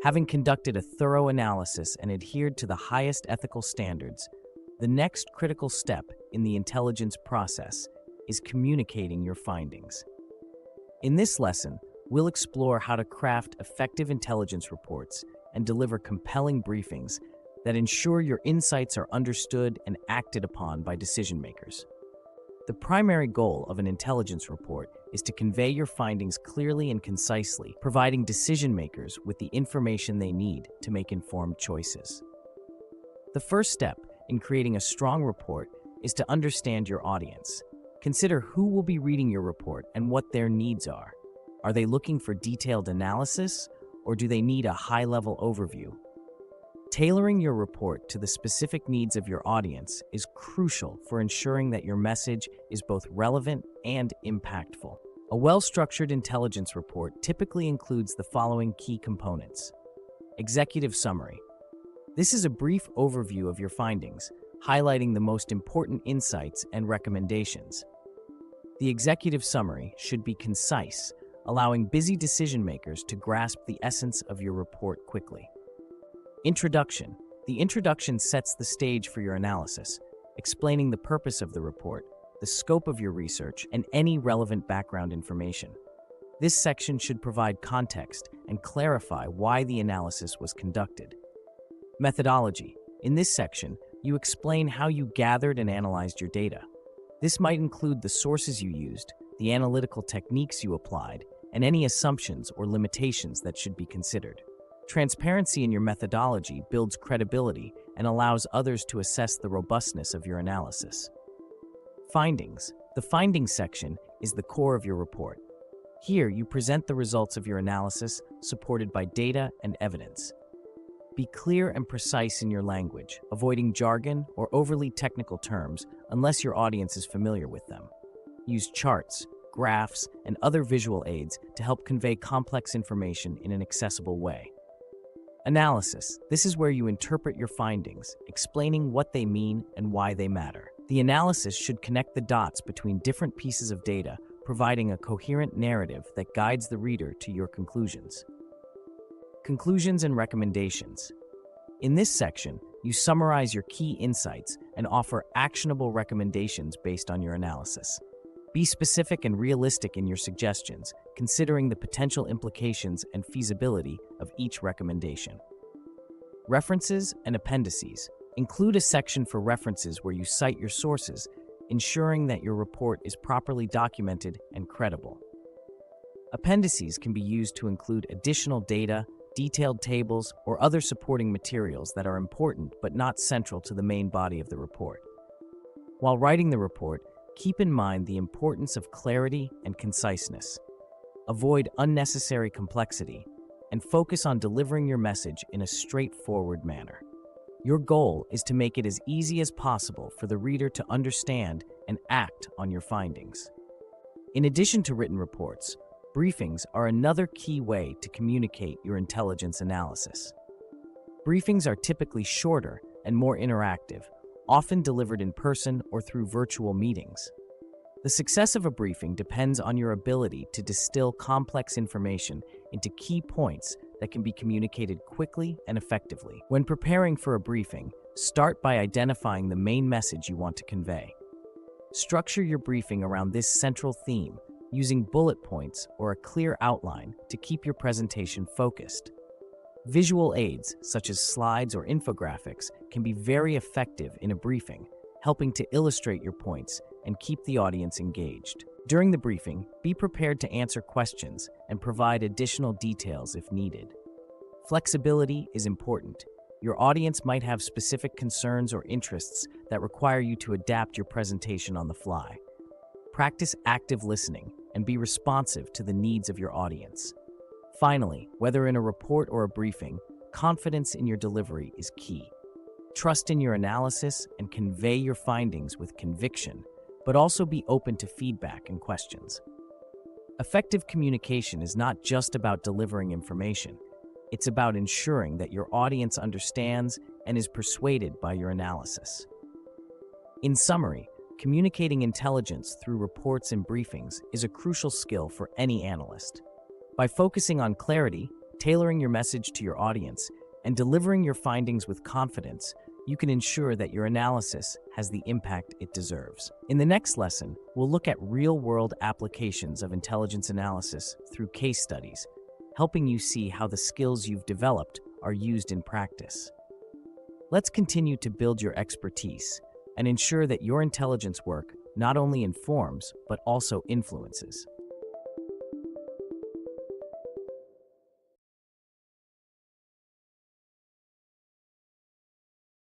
Having conducted a thorough analysis and adhered to the highest ethical standards, the next critical step in the intelligence process is communicating your findings. In this lesson, we'll explore how to craft effective intelligence reports and deliver compelling briefings that ensure your insights are understood and acted upon by decision makers. The primary goal of an intelligence report is to convey your findings clearly and concisely, providing decision makers with the information they need to make informed choices. The first step in creating a strong report is to understand your audience. Consider who will be reading your report and what their needs are. Are they looking for detailed analysis, or do they need a high-level overview? Tailoring your report to the specific needs of your audience is crucial for ensuring that your message is both relevant and impactful. A well-structured intelligence report typically includes the following key components. Executive summary. This is a brief overview of your findings, highlighting the most important insights and recommendations. The executive summary should be concise, allowing busy decision makers to grasp the essence of your report quickly. Introduction. The introduction sets the stage for your analysis, explaining the purpose of the report, the scope of your research, and any relevant background information. This section should provide context and clarify why the analysis was conducted. Methodology. In this section, you explain how you gathered and analyzed your data. This might include the sources you used, the analytical techniques you applied, and any assumptions or limitations that should be considered. Transparency in your methodology builds credibility and allows others to assess the robustness of your analysis. Findings. The findings section is the core of your report. Here, you present the results of your analysis, supported by data and evidence. Be clear and precise in your language, avoiding jargon or overly technical terms unless your audience is familiar with them. Use charts, graphs, and other visual aids to help convey complex information in an accessible way. Analysis. This is where you interpret your findings, explaining what they mean and why they matter. The analysis should connect the dots between different pieces of data, providing a coherent narrative that guides the reader to your conclusions. Conclusions and recommendations. In this section, you summarize your key insights and offer actionable recommendations based on your analysis. Be specific and realistic in your suggestions, considering the potential implications and feasibility of each recommendation. References and appendices. Include a section for references where you cite your sources, ensuring that your report is properly documented and credible. Appendices can be used to include additional data, detailed tables, or other supporting materials that are important but not central to the main body of the report. While writing the report, keep in mind the importance of clarity and conciseness. Avoid unnecessary complexity and focus on delivering your message in a straightforward manner. Your goal is to make it as easy as possible for the reader to understand and act on your findings. In addition to written reports, briefings are another key way to communicate your intelligence analysis. Briefings are typically shorter and more interactive, often delivered in person or through virtual meetings. The success of a briefing depends on your ability to distill complex information into key points that can be communicated quickly and effectively. When preparing for a briefing, start by identifying the main message you want to convey. Structure your briefing around this central theme, using bullet points or a clear outline to keep your presentation focused. Visual aids, such as slides or infographics, can be very effective in a briefing, helping to illustrate your points and keep the audience engaged. During the briefing, be prepared to answer questions and provide additional details if needed. Flexibility is important. Your audience might have specific concerns or interests that require you to adapt your presentation on the fly. Practice active listening and be responsive to the needs of your audience. Finally, whether in a report or a briefing, confidence in your delivery is key. Trust in your analysis and convey your findings with conviction, but also be open to feedback and questions. Effective communication is not just about delivering information. It's about ensuring that your audience understands and is persuaded by your analysis. In summary, communicating intelligence through reports and briefings is a crucial skill for any analyst. By focusing on clarity, tailoring your message to your audience, and delivering your findings with confidence, you can ensure that your analysis has the impact it deserves. In the next lesson, we'll look at real-world applications of intelligence analysis through case studies, helping you see how the skills you've developed are used in practice. Let's continue to build your expertise and ensure that your intelligence work not only informs but also influences.